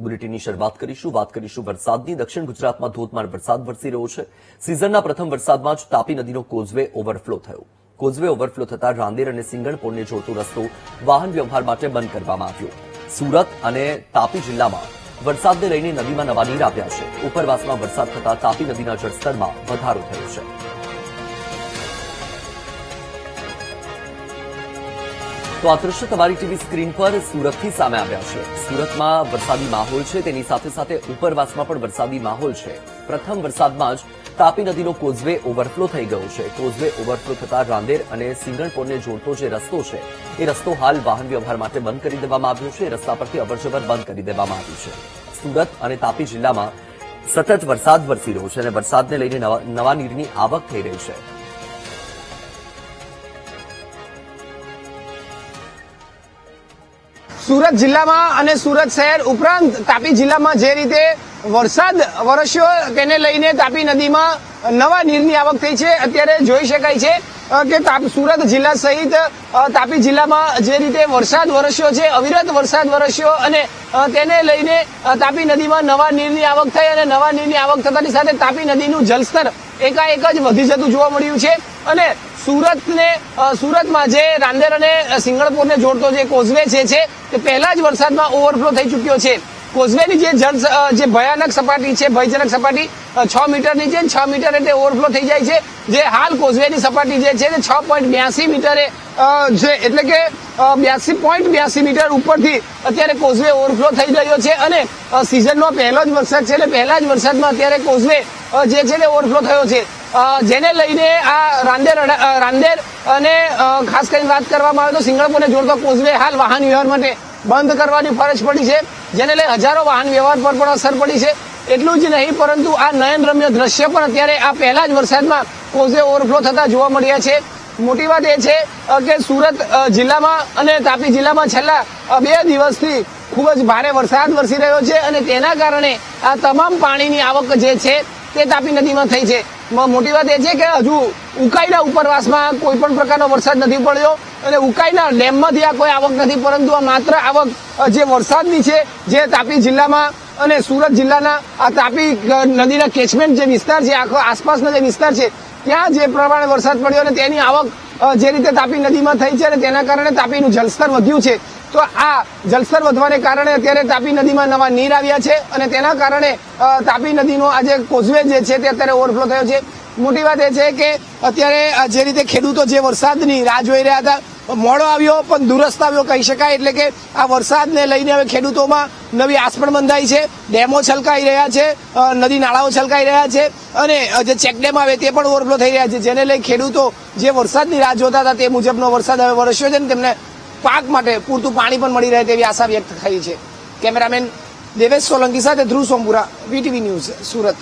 બુલેટિનની શરૂઆત કરીશું. વાત કરીશું વરસાદની. દક્ષિણ ગુજરાતમાં ધોધમાર વરસાદ વરસી રહ્યો છે. સિઝનના પ્રથમ વરસાદમાં જ તાપી નદીનો કોઝવે ઓવરફ્લો થયો. કોઝવે ઓવરફ્લો થતા રાંદેર અને સિંગણપોળને જોડતો રસ્તો વાહન વ્યવહાર માટે બંધ કરવામાં આવ્યો. સુરત અને તાપી જિલ્લામાં વરસાદને લઈને નદીમાં નવા નીર આવ્યા છે. ઉપરવાસમાં વરસાદ થતા તાપી નદીના જળસ્તરમાં વધારો થયો છે. તો આ દ્રશ્ય તમારી ટીવી સ્ક્રીન પર સુરતથી સામે આવ્યા છે. સુરતમાં વરસાદી માહોલ છે, તેની સાથે સાથે ઉપરવાસમાં પણ વરસાદી માહોલ છે. પ્રથમ વરસાદમાં જ તાપી નદીનો કોઝવે ઓવરફ્લો થઈ ગયો છે. કોઝવે ઓવરફ્લો થતા રાંદેર અને સિંગણપોળને જોડતો જે રસ્તો છે એ રસ્તો હાલ વાહન વ્યવહાર માટે બંધ કરી દેવામાં આવ્યો છે. રસ્તા પરથી અવરજવર બંધ કરી દેવામાં આવ્યું છે. સુરત અને તાપી જિલ્લામાં સતત વરસાદ વરસી રહ્યો છે અને વરસાદને લઈને નવા નીરની આવક થઈ રહી છે. સુરત જિલ્લામાં અને સુરત શહેર ઉપરાંત તાપી જિલ્લામાં જે રીતે વરસાદ વરસ્યો તેને લઈને તાપી નદીમાં નવા નીરની આવક થઈ છે. અત્યારે જોઈ શકાય છે કે સુરત જિલ્લા સહિત તાપી જિલ્લામાં જે રીતે વરસાદ વરસ્યો છે, અવિરત વરસાદ વરસ્યો અને તેને લઈને તાપી નદીમાં નવા નીરની આવક થઈ અને નવા નીરની આવક થતાની સાથે તાપી નદીનું જળસ્તર એકાએક જ વધી જતું જોવા મળ્યું છે. અને સુરતમાં જે રાંદેર અને સિંગણપોળને જોડતો જે કોઝવે છે તે પહેલા જ વરસાદમાં ઓવરફ્લો થઈ ચુક્યો છે. કોઝવેની જે ભયાનક સપાટી છે, ભયજનક સપાટી 6 મીટરની છે. 6 મીટર એટલે ઓવરફ્લો થઈ જાય છે. જે હાલ કોઝવેની સપાટી જે છે તે 6.82 મીટરે છે, એટલે કે 82.82 મીટર ઉપરથી અત્યારે કોઝવે ઓવરફ્લો થઈ રહ્યો છે. અને સિઝનનો પહેલો જ વરસાદ છે એટલે પહેલા જ વરસાદમાં અત્યારે કોઝવે જે છે તે ઓવરફ્લો થયો છે. જેને લઈને આ રાંદેર અને ખાસ કરીને વાત કરવામાં આવે તો સિંગણપોળને જોડતો કોઝવે હાલ વાહન વ્યવહાર માટે બંધ કરવાની ફરજ પડી છે, જેને લઈ હજારો વાહન વ્યવહાર પર પણ અસર પડી છે. એટલું જ નહીં પરંતુ આ નયનરમ્ય દ્રશ્ય પણ અત્યારે આ પહેલા જ વરસાદમાં કોઝવે ઓવરફ્લો થતા જોવા મળ્યા છે. મોટી વાત એ છે કે સુરત જિલ્લામાં અને તાપી જિલ્લામાં છેલ્લા 2 દિવસથી ખૂબ જ ભારે વરસાદ વરસી રહ્યો છે અને તેના કારણે આ તમામ પાણીની આવક જે છે તે તાપી નદીમાં થઈ છે. મોટી વાત એ છે કે હજુ ઉકાઈના ઉપરવાસમાં કોઈ પણ પ્રકારનો વરસાદ નથી પડ્યો અને ઉકાઈના ડેમમાંથી આ કોઈ આવક નથી, પરંતુ આ માત્ર આવક જે વરસાદની છે જે તાપી જિલ્લામાં અને સુરત જિલ્લાના આ તાપી નદીના કેચમેન્ટ જે વિસ્તાર છે, આખો આસપાસનો જે વિસ્તાર છે ત્યાં જે પ્રમાણે વરસાદ પડ્યો અને તેની આવક જે રીતે તાપી નદીમાં થઈ છે અને તેના કારણે તાપીનું જળસ્તર વધ્યું છે. તો આ જળસ્તર વધવાને કારણે અત્યારે તાપી નદીમાં નવા નીર આવ્યા છે અને તેના કારણે તાપી નદીનો આજે કોઝવે જે છે તે અત્યારે ઓવરફ્લો થયો છે. મોટી વાત એ છે કે અત્યારે જે રીતે ખેડૂતો જે વરસાદની રાહ જોઈ રહ્યા હતા, મોડો આવ્યો પણ દુરસ્ત આવ્યો કહી શકાય. એટલે કે આ વરસાદને લઈને હવે ખેડૂતોમાં નવી આસ પણ બંધાઈ છે. ડેમો છલકાઈ રહ્યા છે, નદી નાળાઓ છલકાઈ રહ્યા છે અને જે ચેકડેમ આવે તે પણ ઓવરફ્લો થઈ રહ્યા છે, જેને લઈ ખેડૂતો જે વરસાદની રાહ જોતા હતા તે મુજબનો વરસાદ હવે વરસ્યો છે અને તેમને પાક માટે પૂરતું પાણી પણ મળી રહે તેવી આશા વ્યક્ત થઈ છે. કેમેરામેન દેવેશ સોલંકી સાથે ધ્રુવ સોમપુરા, વીટીવી ન્યૂઝ, સુરત.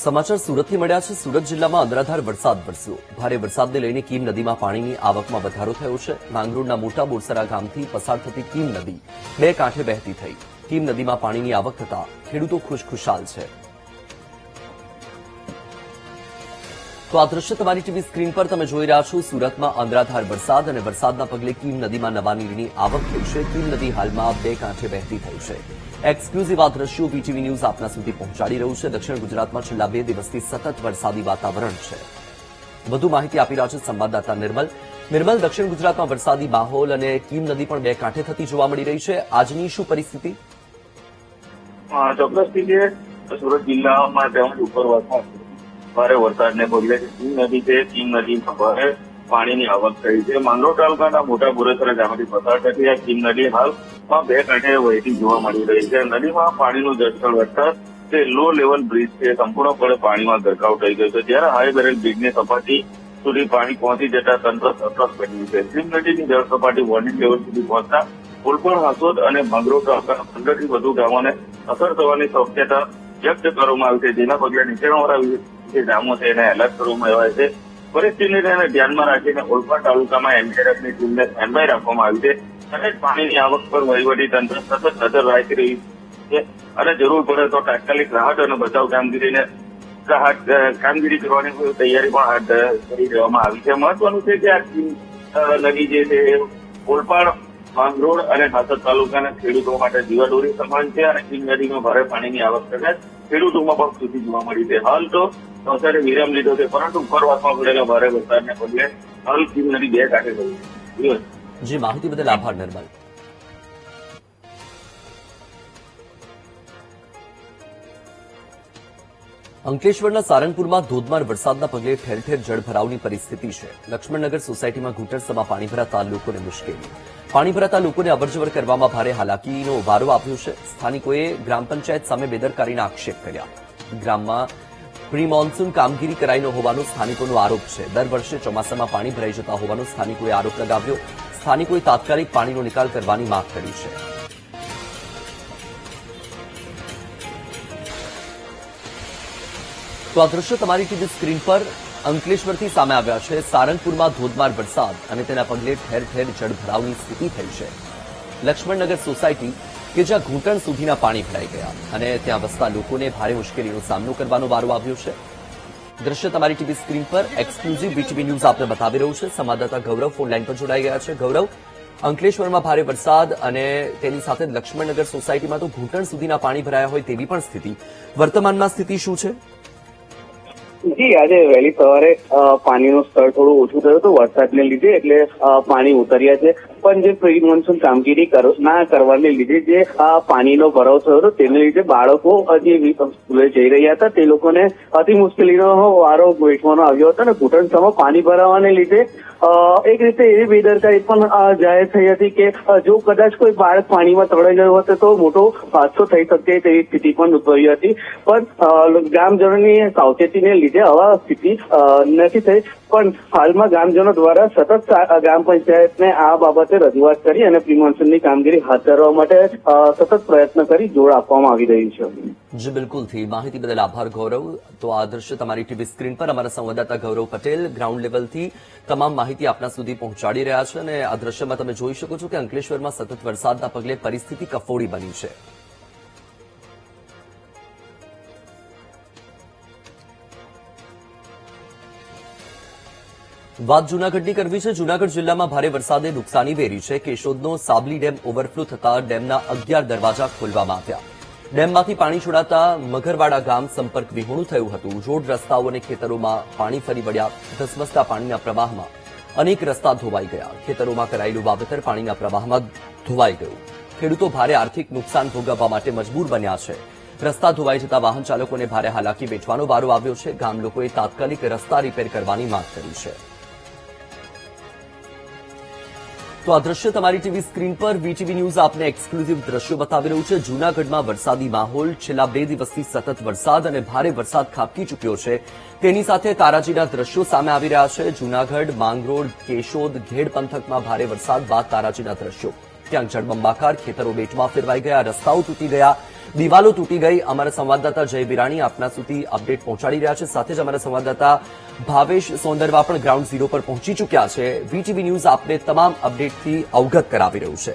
સમાચાર સુરતથી મળ્યા છે. સુરત જિલ્લામાં અનરાધાર વરસાદ વરસ્યો. ભારે વરસાદને લઈને કીમ નદીમાં પાણીની આવકમાં વધારો થયો છે. માંગરોળના મોટા બોરસરા ગામથી પસાર થતી કીમ નદી 2 કાંઠે વહેતી થઈ. કીમ નદીમાં પાણીની આવક થતા ખેડૂતો ખુશખુશાલ છે. તો આ દ્રશ્ય તમારી ટીવી સ્ક્રીન પર તમે જોઈ રહ્યા છો. સુરતમાં અનરાધાર વરસાદ અને વરસાદના પગલે કીમ નદીમાં નવા નીરની આવક થઈ છે. કીમ નદી હાલમાં 2 કાંઠે વહેતી થઈ છે. એક્સક્લુઝિવ આ દ્રશ્યો વીટીવી ન્યૂઝ આપના સુધી પહોંચાડી રહ્યું છે. દક્ષિણ ગુજરાતમાં છેલ્લા 2 દિવસથી સતત વરસાદી વાતાવરણ છે. વધુ માહિતી આપી રહ્યા છે સંવાદદાતા નિર્મલ. દક્ષિણ ગુજરાતમાં વરસાદી માહોલ અને કીમ નદી પણ 2 કાંઠે થતી જોવા મળી રહી છે. આજની શું પરિસ્થિતિ? ચોક્કસ રીતે સુરત જિલ્લામાં તેમજ ઉપરવાસમાં ભારે વરસાદને પગલે કીમ નદી છે, કીમ નદીમાં ભારે પાણીની આવક થઈ છે. માંગરોળ તાલુકાના મોટા બોરસરા ગામથી પસાર થતી આ કીમ નદી હાલમાં 2 કાંઠે વહેતી જોવા મળી રહી છે. નદીમાં પાણીનું જળસ્તર વધતા તે લો લેવલ બ્રિજ છે સંપૂર્ણપણે પાણીમાં ગરકાવ થઈ ગયો છે. જ્યારે હાઈ બેરલ બ્રિજની સપાટી સુધી પાણી પહોંચી જતા તંત્ર સતર્ક બન્યું છે. કીમ નદીની જળ સપાટી વોર્નિંગ લેવલ સુધી પહોંચતા કોલપણ, હાસોદ અને માંગરોળ તાલુકાના 15 થી વધુ ગામોને અસર થવાની શક્યતા વ્યક્ત કરવામાં આવી છે. જેના પગલે નીચાણવાળા જે ગામો છે એને એલર્ટ કરવામાં આવ્યા છે. પરિસ્થિતિને ધ્યાનમાં રાખીને ઓલપાડ તાલુકામાં એનડીઆરએફની ટીમને સ્ટેન્ડ બાય રાખવામાં આવી છે અને પાણીની આવક પર વહીવટી તંત્ર સતત નજર રાખી રહી છે અને જરૂર પડે તો તાત્કાલિક રાહત અને બચાવ કામગીરી કરવાની તૈયારી પણ હાથ કરી દેવામાં આવી છે. મહત્વનું છે કે આ નદી જે છે ઓલપાડ માંગરોળ અને હાથર તાલુકાના ખેડૂતો માટે જીવાદોરી સમાન છે અને કીમ નદીમાં ભારે પાણીની આવક થતા ખેડૂતોમાં પણ સ્થિતિ જોવા મળી છે. હાલ તો નવસારે વિરામ લીધો છે, પરંતુ ઉપરવાસમાં પડેલા ભારે વરસાદને પગલે હાલ કીમ નદી બે કાંઠે ગઈ છે. જે માહિતી બદલ આભાર નિર્મલ. અંકલેશ્વરના સારંગપુરમાં ધોધમાર વરસાદના પગલે ઠેર ઠેર જળભરાવની પરિસ્થિતિ છે. લક્ષ્મણનગર સોસાયટીમાં ઘૂંટણસમાં પાણી ભરાતા લોકોને મુશ્કેલી. પાણી ભરાતા લોકોને અવરજવર કરવામાં ભારે હાલાકીનો વારો આવ્યો છે. સ્થાનિકોએ ગ્રામ પંચાયત સામે બેદરકારીના આક્ષેપ કર્યા. ગ્રામમાં પ્રી મોન્સૂન કામગીરી કરાઈ ન હોવાનો સ્થાનિકોનો આરોપ છે. દર વર્ષે ચોમાસામાં પાણી ભરાઈ જતા હોવાનો સ્થાનિકોએ આરોપ લગાવ્યો. સ્થાનિકોએ તાત્કાલિક પાણીનો નિકાલ કરવાની માંગ કરી છે. તો આ દ્રશ્યો તમારી ટીવી સ્ક્રીન પર અંકલેશ્વરથી સામે આવ્યા છે. સારંગપુરમાં ધોધમાર વરસાદ અને તેના પગલે ઠેર ઠેર જળભરાવની સ્થિતિ થઈ છે. લક્ષ્મણનગર સોસાયટી કે જ્યાં ઘૂંટણ સુધીના પાણી ભરાઈ ગયા અને ત્યાં વસતા લોકોને ભારે મુશ્કેલીનો સામનો કરવાનો વારો આવ્યો છે. દ્રશ્ય તમારી ટીવી સ્ક્રીન પર એક્સક્લુઝિવ બીટીવી ન્યૂઝ આપને બતાવી રહ્યું છે. સંવાદદાતા ગૌરવ ફોન લાઈન પર જોડાઈ ગયા છે. ગૌરવ, અંકલેશ્વરમાં ભારે વરસાદ અને તેની સાથે લક્ષ્મણનગર સોસાયટીમાં તો ઘૂંટણ સુધીના પાણી ભરાયા હોય તેવી પણ સ્થિતિ. વર્તમાનમાં સ્થિતિ શું છે? જી, આજે વહેલી સવારે પાણીનું સ્તર થોડું ઓછું થયું હતું વરસાદને લીધે, એટલે પાણી ઉતર્યા છે. પણ જે પ્રી મોન્સૂન કામગીરી ના કરવાને લીધે જે પાણીનો ભરાવ થયો હતો તેને લીધે બાળકો જે સ્કૂલે જઈ રહ્યા હતા તે લોકોને અતિ મુશ્કેલીનો વારો વેઠવાનો આવ્યો હતો અને ઘૂંટણસમાં પાણી ભરાવાને લીધે એક રીતે એવી બેદરકારી પણ જાહેર થઈ હતી કે જો કદાચ કોઈ બાળક પાણીમાં તણાઈ ગયો હતો તો મોટો હાદસો થઈ શકે તેવી સ્થિતિ પણ ઉદ્ભવી હતી. પણ ગ્રામજનોની સાવચેતીને લીધે આવા સ્થિતિ નથી થઈ. પણ હાલમાં ગ્રામજનો દ્વારા સતત ગ્રામ પંચાયતને આ બાબતે રજૂઆત કરી અને પ્રી મોન્સૂનની કામગીરી હાથ ધરવા માટે સતત પ્રયત્ન કરી જોર આપવામાં આવી રહ્યું છે. જી બિલકુલથી માહિતી બદલ આભાર ગૌરવ. તો આ દ્રશ્ય તમારી ટીવી સ્ક્રીન પર અમારા સંવાદદાતા ગૌરવ પટેલ ગ્રાઉન્ડ લેવલથી તમામ માહિતી આપના સુધી પહોંચાડી રહ્યા છે અને આ દ્રશ્યમાં તમે જોઈ શકો છો કે અંકલેશ્વરમાં સતત વરસાદના પગલે પરિસ્થિતિ કફોડી બની છે. વાત જૂનાગઢની કરવી છે. જૂનાગઢ જિલ્લામાં ભારે વરસાદે નુકસાની વેરી છે. કેશોદનો સાબલી ડેમ ઓવરફ્લો થતા ડેમના 11 દરવાજા ખોલવામાં આવ્યા. ડેમમાંથી પાણી છોડાતા મગરવાડા ગામ સંપર્ક વિહોણું થયું હતું. રોડ રસ્તાઓ અને ખેતરોમાં પાણી ફરી વળ્યા. ધસમસતા પાણીના પ્રવાહમાં અનેક રસ્તા ધોવાઈ ગયા. ખેતરોમાં કરાયેલું વાવેતર પાણીના પ્રવાહમાં ધોવાઈ ગયું. ખેડૂતો ભારે આર્થિક નુકસાન ભોગવવા માટે મજબૂર બન્યા છે. રસ્તા ધોવાઈ જતા વાહન ચાલકોને ભારે હાલાકી વેઠવાનો વારો આવ્યો છે. ગામ લોકોએ તાત્કાલિક રસ્તા રિપેર કરવાની માંગ કરી છે. તો આ દ્રશ્ય તમારી ટીવી સ્ક્રીન પર વીટીવી ન્યૂઝ આપને એક્સક્લુઝિવ દ્રશ્યો બતાવી રહ્યું છે. જૂનાગઢમાં વરસાદી માહોલ. છેલ્લા 2 દિવસથી સતત વરસાદ અને ભારે વરસાદ ખાબકી ચૂક્યો છે. તેની સાથે તારાજીના દ્રશ્યો સામે આવી રહ્યા છે. જૂનાગઢ, માંગરોળ, કેશોદ, ઘેડ પંથકમાં ભારે વરસાદ બાદ તારાજીના દ્રશ્યો. ક્યાંક જળબંબાકાર, ખેતરો બેટમાં ફેરવાઈ ગયા, રસ્તાઓ તૂટી ગયા, દિવાલો તૂટી ગઈ. અમારા સંવાદદાતા જય બિરાણી આપના સુધી અપડેટ પહોંચાડી રહ્યા છે. સાથે જ અમારા સંવાદદાતા ભાવેશ સોંદરવા પણ ગ્રાઉન્ડ ઝીરો પર પહોંચી ચૂક્યા છે. વીટીવી ન્યૂઝ આપને તમામ અપડેટથી અવગત કરાવી રહ્યું છે.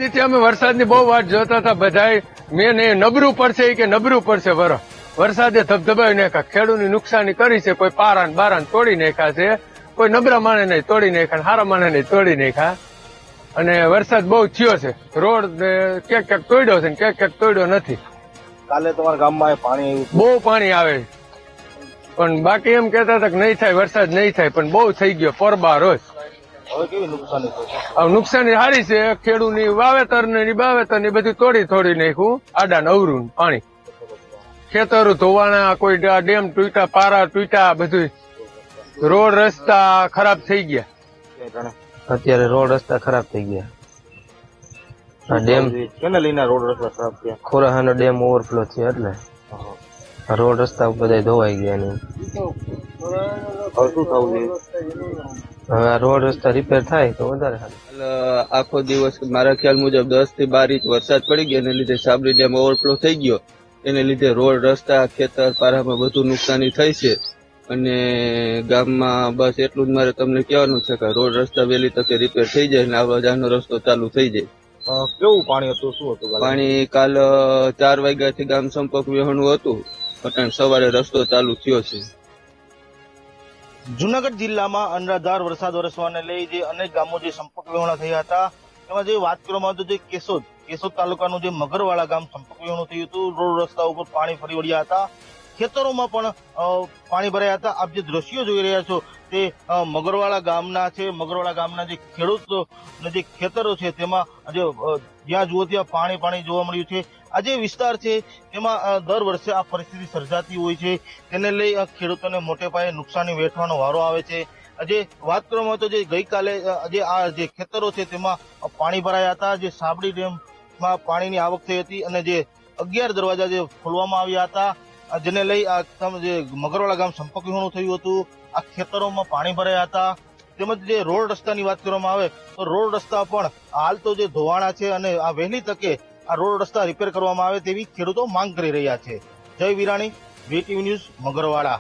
જેથી અમે વરસાદની બહુ વાટ જોતા હતા બધાય. મેં નબરું પડશે કે નબરું પડશે વરસાદે ધબધબાવી નાખ્યા. ખેડૂતની નુકસાની કરી છે. કોઈ પારાન બારાન તોડી નાખ્યા છે. કોઈ નબળા માણે નહીં તોડી નાખ્યા, સારા માણે નહીં તોડી નાખ્યા. અને વરસાદ બહુ થયો છે. રોડ ક્યાંક ક્યાંક તોડ્યો છે ને ક્યાંક ક્યાંક તોડ્યો નથી. કાલે તમારા ગામમાં પાણી બહુ પાણી આવે પણ બાકી એમ કહેતા હતા કે નહીં થાય, વરસાદ નહીં થાય, પણ બહુ થઈ ગયો પરબાર રોજ. હવે કેવી નુકસાની થઈ? હવે નુકસાની સારી છે. ખેડૂતની વાવેતર ને બાવેતર ને બધું તોડી નાખ્યું. આડા નવરું પાણી, ખેતરો ધોવાણા, કોઈ ડેમ તૂટ્યા, પારા તૂટ્યા, બધું. રોડ રસ્તા ખરાબ થઈ ગયા. અત્યારે રોડ રસ્તા ખરાબ થઈ ગયા. આ ડેમ કેને લઈને રોડ રસ્તા ખરાબ થયા? ખોરાહાનો ડેમ ઓવરફ્લો થયો એટલે રોડ રસ્તા બધા ધોવાઈ ગયા ને હવે શું થવું જોઈએ? હવે આ રોડ રસ્તા રિપેર થાય તો વધારે સારું. આખો દિવસ મારા ખ્યાલ મુજબ 10 થી 12 ઇંચ વરસાદ પડી ગયો. એને લીધે સાબરી ડેમ ઓવરફ્લો થઈ ગયો. એને લીધે રોડ રસ્તા, ખેતર, પારામાં બધું નુકસાની થઈ છે. અને ગામમાં બસ એટલું જ મારે તમને કહેવાનું છે કે રોડ રસ્તા વહેલી તકે રિપેર થઈ જાય અને આવવા જવાનો રસ્તો ચાલુ થઈ જાય. કેવું પાણી હતું, શું હતું? પાણી કાલ 4 વાગ્યાથી ગામ સંપર્ક વિહોણું હતું. પણ સવારે રસ્તો ચાલુ થયો છે. જુનાગઢ જિલ્લામાં અનરાધાર વરસાદ વરસવાને લઈ જે અનેક ગામો જે સંપર્ક વિહોણા થયા હતા તેમાં જે વાત કરવામાં આવે તો જે કેશોદ તાલુકાનું જે મગરવાડા ગામ સંપર્ક વિહોણું થયું હતું. રોડ રસ્તા ઉપર પાણી ફરી વળ્યા હતા, ખેતરોમાં પણ પાણી ભરાયા હતા. આપ જે દ્રશ્યો જોઈ રહ્યા છો તે મગરવાડા ગામના છે. મગરવાડા ગામના જે ખેડૂતો જે ખેતરો છે તેમાં જ્યાં જુઓ ત્યાં પાણી જોવા મળ્યું છે. આ જે વિસ્તાર છે તેમાં દર વર્ષે આ પરિસ્થિતિ સર્જાતી હોય છે, તેને લઈ ખેડૂતોને મોટે પાયે નુકસાની વેઠવાનો વારો આવે છે. જે વાત કરવામાં આવે તો જે ગઈકાલે જે ખેતરો છે તેમાં પાણી ભરાયા હતા. જે સાબડી ડેમમાં પાણીની આવક થઈ હતી અને જે 11 દરવાજા જે ખોલવામાં આવ્યા હતા, જેને લઈ જે મગરવાડા ગામ સંપર્ક વિહોણું થયું હતું. આ ખેતરોમાં પાણી ભરાયા હતા. તેમજ જે રોડ રસ્તાની વાત કરવામાં આવે તો રોડ રસ્તા પણ હાલ તો જે ધોવાણા છે અને આ વહેલી તકે આ રોડ રસ્તા રિપેર કરવામાં આવે તેવી ખેડૂતો માંગ કરી રહ્યા છે. જય વિરાણી, VTV ન્યૂઝ, મગરવાડા.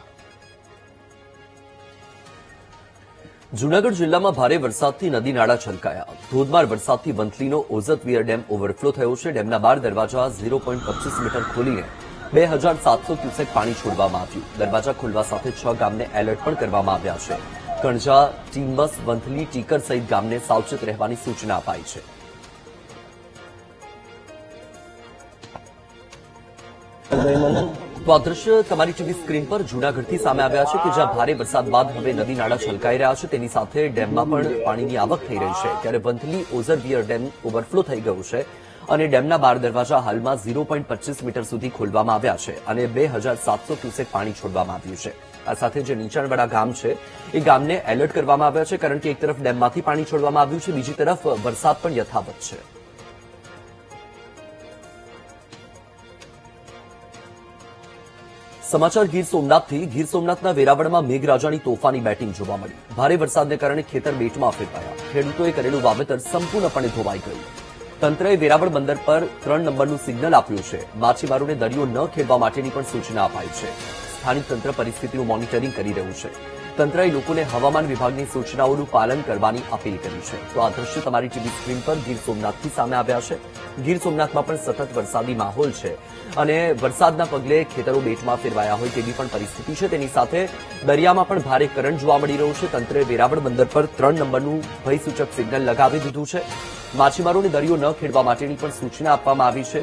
જૂનાગઢ જિલ્લામાં ભારે વરસાદથી નદી નાળા છલકાયા. ધોધમાર વરસાદથી વંથલીનો ઓઝતવીર ડેમ ઓવરફ્લો થયો છે. ડેમના 12 દરવાજા 0.25 મીટર ખોલીને 2700 ક્યુસેક પાણી છોડવામાં આવ્યું. દરવાજા ખોલવા સાથે 6 ગામને એલર્ટ પણ કરવામાં આવ્યા છે. કણજા, ટીમ્બસ, વંથલી, ટીકર સહિત ગામને સાવચેત રહેવાની સૂચના અપાઈ છે. તો આ દ્રશ્ય તમારી ટીવી સ્ક્રીન પર જૂનાગઢથી સામે આવ્યા છે કે જ્યાં ભારે વરસાદ બાદ હવે નદી નાળા છલકાઈ રહ્યા છે. તેની સાથે ડેમમાં પણ પાણીની આવક થઈ રહી છે. ત્યારે વંથલી ઓઝરવિયર ડેમ ઓવરફ્લો થઈ ગયું છે અને ડેમના 12 દરવાજા હાલમાં 0.25 મીટર સુધી ખોલવામાં આવ્યા છે અને 2700 ક્યુસેક પાણી છોડવામાં આવ્યું છે. આ સાથે જે નીચાણવાળા ગામ છે એ ગામને એલર્ટ કરવામાં આવ્યા છે, કારણ કે એક તરફ ડેમમાંથી પાણી છોડવામાં આવ્યું છે, બીજી તરફ વરસાદ પણ યથાવત છે. સમાચાર ગીર સોમનાથથી. ગીર સોમનાથના વેરાવળમાં મેઘરાજાની તોફાની બેટિંગ જોવા મળી. ભારે વરસાદને કારણે ખેતર બેટમાં ફેરવાયા. ખેડૂતોએ કરેલું વાવેતર સંપૂર્ણપણે ધોવાઈ ગયું. તંત્રએ વેરાવળ બંદર પર 3 નંબરનું સિગ્નલ આપ્યું છે. માછીમારોને દરિયો ન ખેડવા માટેની પણ સૂચના અપાઈ છે. સ્થાનિક તંત્ર પરિસ્થિતિનું મોનિટરિંગ કરી રહ્યું છે. તંત્રએ લોકોને હવામાન વિભાગની સૂચનાઓનું પાલન કરવાની અપીલ કરી છે. તો આ દ્રશ્ય તમારી ટીવી સ્ક્રીન પર ગીર સોમનાથથી સામે આવ્યા છે. ગીર સોમનાથમાં પણ સતત વરસાદી માહોલ છે અને વરસાદના પગલે ખેતરો બેટમાં ફેરવાયા હોય તેવી પણ પરિસ્થિતિ છે. તેની સાથે દરિયામાં પણ ભારે કરંટ જોવા મળી રહ્યો છે. તંત્રએ વેરાવળ બંદર પર 3 નંબરનું ભયસૂચક સિગ્નલ લગાવી દીધું છે. માછીમારોને દરિયો ન ખેડવા માટેની પણ સૂચના આપવામાં આવી છે.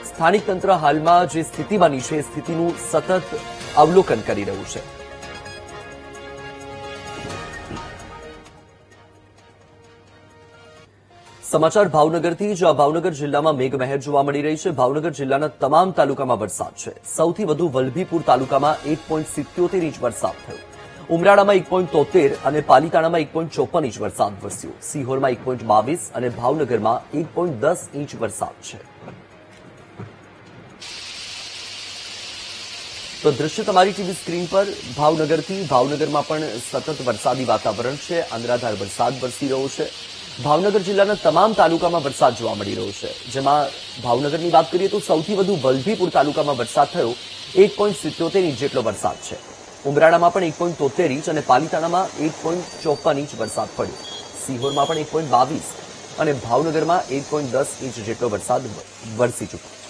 સ્થાનિક તંત્ર હાલમાં જે સ્થિતિ બની છે એ સ્થિતિનું સતત અવલોકન કરી રહ્યું છે. સમાચાર ભાવનગરથી. જ્યાં ભાવનગર જિલ્લામાં મેઘમહેર જોવા મળી રહી છે. ભાવનગર જિલ્લાના તમામ તાલુકામાં વરસાદ છે. સૌથી વધુ વલભીપુર તાલુકામાં 1.77 ઇંચ વરસાદ થયો. ઉમરાળામાં 1.73 અને પાલીતાણામાં 1.54 ઇંચ વરસાદ વરસ્યો. સિહોરમાં 1.22 અને ભાવનગરમાં 1.10 ઇંચ વરસાદ છે. તો દ્રશ્ય તમારી ટીવી સ્ક્રીન પર ભાવનગરથી. ભાવનગરમાં પણ સતત વરસાદી વાતાવરણ છે. અનરાધાર વરસાદ વરસી રહ્યો છે. ભાવનગર જિલ્લાના તમામ તાલુકામાં વરસાદ જોવા મળી રહ્યો છે. જેમાં ભાવનગરની વાત કરીએ તો સૌથી વધુ વલભીપુર તાલુકામાં વરસાદ થયો. 1.77 ઇંચ જેટલો વરસાદ છે. ઉમરાળામાં પણ 1.73 ઇંચ અને પાલીતાણામાં 1.54 ઇંચ વરસાદ પડ્યો. સિહોરમાં પણ 1.22 અને ભાવનગરમાં 1.10 ઇંચ જેટલો વરસાદ વરસી ચૂક્યો છે.